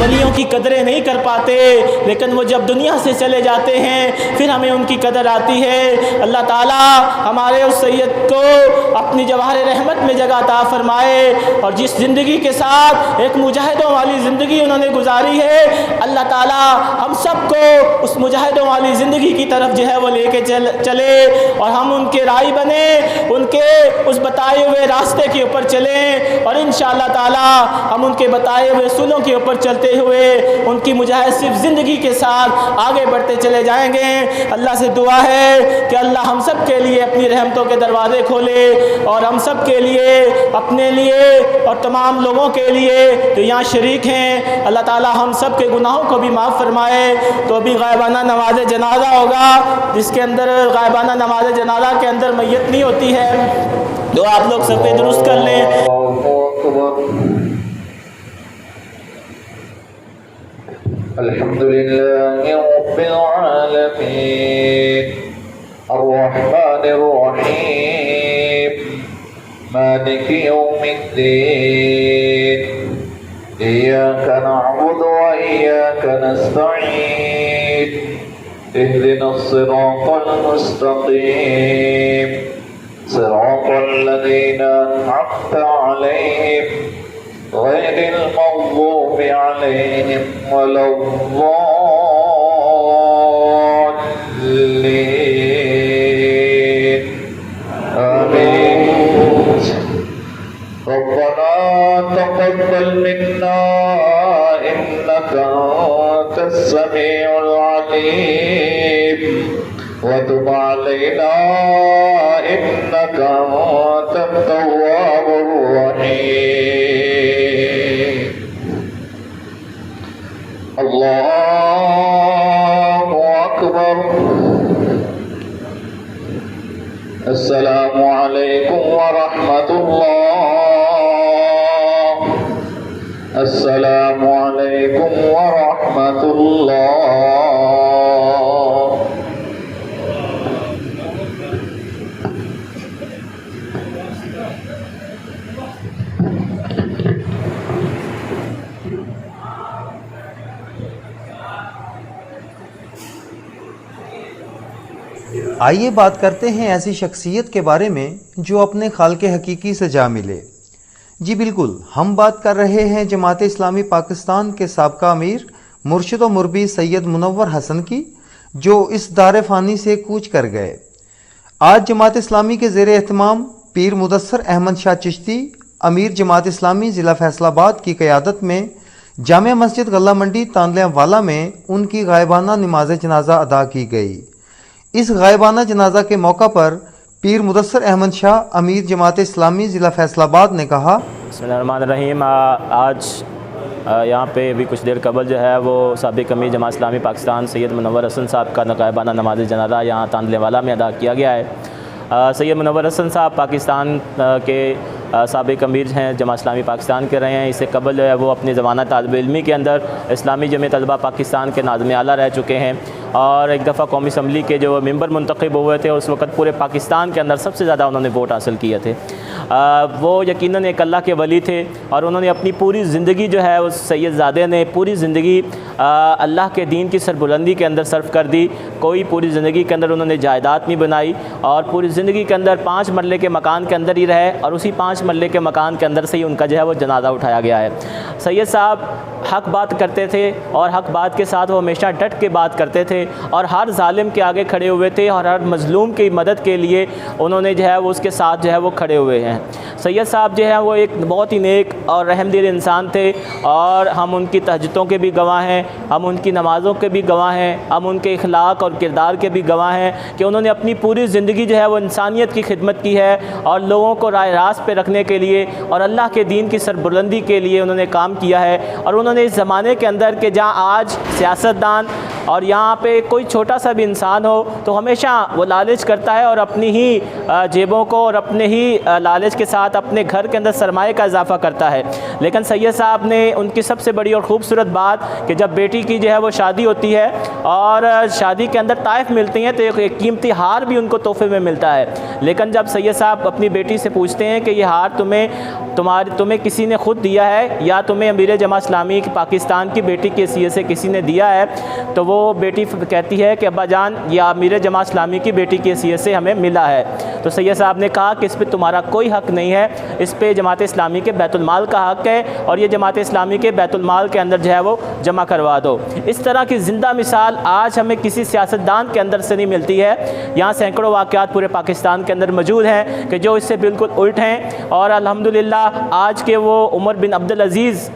वलियों की कदरें नहीं कर पाते, लेकिन वो जब दुनिया से चले जाते हैं फिर हमें उनकी कदर आती है। अल्लाह ताला हमारे उस सैयद को अपनी जवाहर रहमत में जगह अता फरमाए, और जिस ज़िंदगी के साथ एक मुजाहिदों वाली ज़िंदगी उन्होंने गुजारी है, अल्लाह ताला हम सबको उस मुजाहिदों वाली ज़िंदगी की तरफ जो है वो लेके चले, और हम उनके राही बने, उनके उस बताए हुए रास्ते के ऊपर चलें, और इंशाअल्लाह ताला हम उनके बताए हुए सूलों के ऊपर चलते हुए उनकी मुजाहिद सिर्फ ज़िंदगी के साथ आगे बढ़ते चले जाएंगे। अल्लाह से दुआ है कि अल्लाह हम सब के लिए अपनी रहमतों के दरवाज़े खोले, और हम सब के लिए, अपने लिए और तमाम लोगों के लिए जो यहाँ शरीक हैं, अल्लाह ताला हम सब के गुनाहों को भी माफ़ फरमाए। तो अभी गायबाना नमाज जनाजा होगा, जिसके अंदर गायबाना नमाज जनाजा के अंदर मैयत नहीं होती है, तो आप लोग सब पे दुरुस्त कर लें। अल्हम्दुलिल्लाहि रब्बिल आलमीन अर्रहमानिर रहीम मालिकि यौमिद्दीन इय्याका नअबुदु व इय्याका नस्तईन इहदिनस सिरातल मुस्तक़ीम सिरातल लज़ीना अनअमता अलैहिम गैरिल मग़ज़ूबि अलैहिम वलद्दाल्लीन आमीन। रब्बना तक़ब्बल मिन्ना इन्नका अंतस समीउल अलीम व तुब अलैना इन्नका अंतत तव्वाबुर रहीम। अल्लाहु अकबर। अस्सलामु अलैकुम व रहमतुल्लाह। अस्सलामु अलैकुम व रहमतुल्लाह। आइए बात करते हैं ऐसी शख्सियत के बारे में जो अपने खाल्के हकीकी से जा मिले। जी बिल्कुल, हम बात कर रहे हैं जमात इस्लामी पाकिस्तान के साबका अमीर मुर्शिद व मुरबी सैयद मुनव्वर हसन की, जो इस दार फ़ानी से कूच कर गए। आज जमात इस्लामी के ज़ेर एहतमाम पीर मुदस्सर अहमद शाह चिश्ती अमीर जमात इस्लामी ज़िला फैसलाबाद की क़यादत में जामिया मस्जिद गल्ला मंडी तांदलियावाला में उनकी गायबाना नमाज जनाजा अदा की गई। इस गायबाना जनाजा के मौका पर पीर मुदस्सर अहमद शाह अमीर जमात इस्लामी ज़िला फैसलाबाद ने कहा, बिस्मिल्लाहिर्रहमानिर्रहीम। आज यहाँ पे अभी कुछ देर कबल जो है वो साबिक़ अमीर जमात इस्लामी पाकिस्तान सैयद मुनव्वर हसन साहब का गायबाना नमाज जनाजा यहाँ तांदलियावाला में अदा किया गया है। सैयद मुनव्वर हसन साहब पाकिस्तान के साबिक़ अमीर हैं, जमात इस्लामी पाकिस्तान के रहे हैं। इससे कबल जो है वो अपने ज़माना तालिब इल्मी के अंदर इस्लामी जमीयत तलबा पाकिस्तान के नाज़िम आला रह चुके हैं, और एक दफ़ा कौमी असम्बली के जो मेंबर मुंतखब हुए थे उस वक़्त पूरे पाकिस्तान के अंदर सबसे ज़्यादा उन्होंने वोट हासिल किए थे। वो यकीनन एक अल्लाह के वली थे, और उन्होंने अपनी पूरी ज़िंदगी जो है उस सैयदज़ादे ने पूरी ज़िंदगी अल्लाह के दीन की सरबुलंदी के अंदर सर्फ कर दी। कोई पूरी ज़िंदगी के अंदर उन्होंने जायदाद नहीं बनाई, और पूरी ज़िंदगी के अंदर 5 मरले के मकान के अंदर ही रहे, और उसी 5 मरले के मकान के अंदर से ही उनका जो है वो जनाजा उठाया गया है। सैयद साहब हक़ बात करते थे, और हक़ बात के साथ वो हमेशा डट के बात करते थे, और हर जालिम के आगे खड़े हुए थे, और हर मज़लूम की मदद के लिए उन्होंने जो है वो उसके साथ जो है वो खड़े हुए हैं। सैयद साहब जो है वो एक बहुत ही नेक और रहमदिल इंसान थे, और हम उनकी तहज्जुदों के भी गवाह हैं, हम उनकी नमाज़ों के भी गवाह हैं, हम उनके इखलाक और किरदार के भी गवाह हैं कि उन्होंने अपनी पूरी ज़िंदगी जो है वो इंसानियत की खिदमत की है, और लोगों को राह रास्त पे रखने के लिए और अल्लाह के दीन की सरबुलंदी के लिए उन्होंने काम किया है। और उन्होंने इस ज़माने के अंदर के जहाँ आज सियासतदान और यहाँ पे कोई छोटा सा भी इंसान हो तो हमेशा वो लालच करता है और अपनी ही जेबों को और अपने ही लालच के साथ अपने घर के अंदर सरमाए का इजाफ़ा करता है। लेकिन सैयद साहब ने उनकी सबसे बड़ी और ख़ूबसूरत बात कि जब बेटी की जो है वो शादी होती है और शादी के अंदर ताइफ मिलती हैं तो एक कीमती हार भी उनको तोहफे में मिलता है। लेकिन जब सैयद साहब अपनी बेटी से पूछते हैं कि ये हार तुम्हें किसी ने ख़ुद दिया है या तुम्हें अमीर जमात इस्लामी पाकिस्तान की बेटी की हैसियत से किसी ने दिया है, तो वो बेटी कहती है कि अब्बा जान ये अमीर जमात इस्लामी की बेटी की हैसियत से हमें मिला है। तो सैयद साहब ने कहा कि इस पर तुम्हारा कोई हक़ नहीं है, इस पर जमात इस्लामी के बैतुल माल का हक़ है और ये जमात इस्लामी के बैतुल माल के अंदर जो है वो जमा करवा दो। इस तरह की ज़िंदा मिसाल आज हमें किसी सियासतदान के अंदर से नहीं मिलती है। यहाँ सैकड़ों वाक़यात पूरे पाकिस्तान के अंदर मौजूद हैं कि जो इससे बिल्कुल उल्ट हैं। और अल्हम्दुलिल्लाह आज के वो उमर बिन अब्दुल अज़ीज़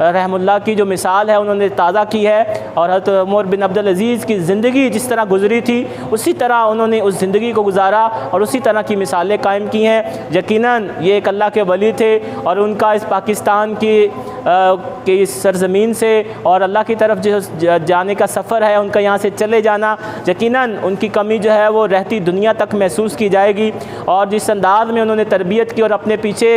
रहमुल्लाह की जो मिसाल है उन्होंने ताज़ा की है और हज़रत उमर बिन अब्दुल अज़ीज़ की ज़िंदगी जिस तरह गुज़री थी उसी तरह उन्होंने उस ज़िंदगी को गुजारा और उसी तरह की मिसालें कायम की हैं। यकीनन ये एक अल्लाह के वली थे और उनका इस पाकिस्तान की इस सरज़मीन से और अल्लाह की तरफ जो जाने का सफ़र है, उनका यहाँ से चले जाना, यकीनन उनकी कमी जो है वो रहती दुनिया तक महसूस की जाएगी। और जिस अंदाज में उन्होंने तरबियत की और अपने पीछे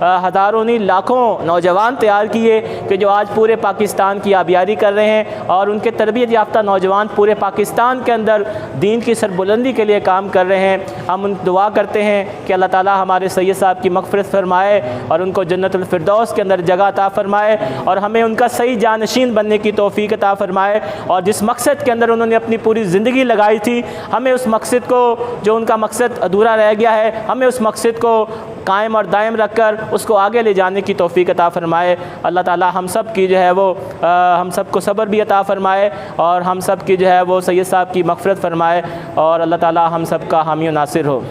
हज़ारों नहीं लाखों नौजवान तैयार किए कि जो आज पूरे पाकिस्तान की आबियारी कर रहे हैं और उनके तरबियत याफ्ता नौजवान पूरे पाकिस्तान के अंदर दीन की सरबुलंदी के लिए काम कर रहे हैं। हम उन दुआ करते हैं कि अल्लाह ताला हमारे सैयद साहब की मग़फ़िरत फ़रमाए और उनको जन्नतुल फ़िरदौस के अंदर जगह अता फ़रमाए और हमें उनका सही जानशीन बनने की तौफ़ीक अता फ़रमाए। और जिस मकसद के अंदर उन्होंने अपनी पूरी ज़िंदगी लगाई थी, हमें उस मकसद को, जो उनका मकसद अधूरा रह गया है, हमें उस मकसद को कायम और दायम रख कर उसको आगे ले जाने की तौफ़ीक अता फ़रमाए। अल्लाह ताला हम सब की जो है वो हम सब को सब्र भी अता फ़रमाए और हम सब की जो है वो सैयद साहब की मग़फ़िरत फ़रमाए और अल्लाह ताला हम सब का हामी और नासिर हो।